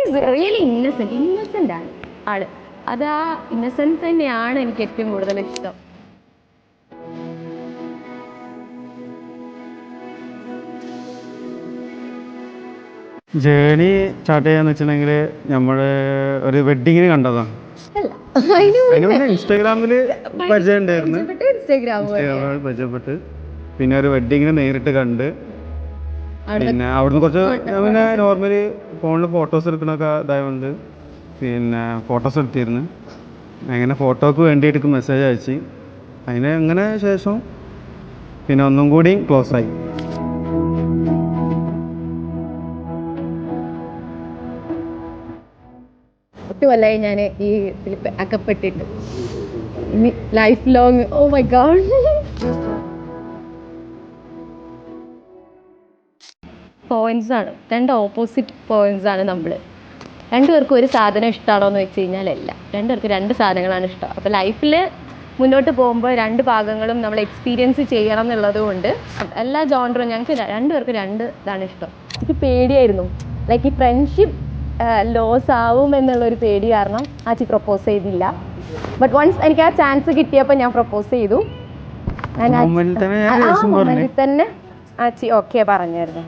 Is really innocent ആണ് ആള്. അത് ആ ഇന്നസെൻസ് തന്നെയാണ് എനിക്ക് ഏറ്റവും കൂടുതൽ ഇഷ്ടം. ജേണി സ്റ്റാർട്ട് ചെയ്യാന്ന് വെച്ചിട്ടുണ്ടെങ്കിൽ നമ്മൾ ഒരു വെഡിങ്ങിന് കണ്ടതാണ്. ഇൻസ്റ്റാഗ്രാമിൽ പരിചയം ഉണ്ടായിരുന്നു, ഇൻസ്റ്റാഗ്രാമിൽ പരിചയപ്പെട്ട് പിന്നെ ഒരു വെഡിങ്ങിന് നേരിട്ട് കണ്ട് പിന്നെ അവിടുന്ന് കുറച്ച് പിന്നെ നോർമലി ഫോണിൽ ഫോട്ടോസ് എടുക്കണൊക്കെ ഇതായതുകൊണ്ട് പിന്നെ ഫോട്ടോസ് എടുത്തിരുന്നു. അങ്ങനെ ഫോട്ടോക്ക് വേണ്ടിയിട്ട് മെസ്സേജ് അയച്ച് അങ്ങനെ ശേഷം പിന്നെ ഒന്നും കൂടി ക്ലോസ് ആയി. കൊല്ലമായി ഞാൻ ഈ ഇതിൽ അകപ്പെട്ടിട്ട്. ഇനി life long. Oh my god. Points ആണ്, രണ്ട് ഓപ്പോസിറ്റ് പോയിന്റ്സ് ആണ്. നമ്മൾ രണ്ടുപേർക്കും ഒരു സാധനം ഇഷ്ടമാണോ എന്ന് വെച്ച് കഴിഞ്ഞാൽ അല്ല, രണ്ടുപേർക്ക് രണ്ട് സാധനങ്ങളാണ് ഇഷ്ടം. അപ്പോൾ ലൈഫിൽ മുന്നോട്ട് പോകുമ്പോൾ രണ്ട് ഭാഗങ്ങളും നമ്മൾ എക്സ്പീരിയൻസ് ചെയ്യണം എന്നുള്ളത് കൊണ്ട് എല്ലാ ജോണറും ഞങ്ങൾക്ക് രണ്ടുപേർക്കും രണ്ട് ഇതാണ് ഇഷ്ടം. എനിക്ക് പേടിയായിരുന്നു, ലൈക്ക് ഈ ഫ്രണ്ട്ഷിപ്പ് ലോസ് ആവും എന്നുള്ളൊരു പേടി കാരണം ആച്ചി പ്രപ്പോസ് ചെയ്തില്ല. ബട്ട് വൺസ് എനിക്ക് ആ ചാൻസ് കിട്ടിയപ്പോൾ ഞാൻ പ്രപ്പോസ് ചെയ്തു. തന്നെ ആച്ചി ഓക്കെ പറഞ്ഞായിരുന്നു.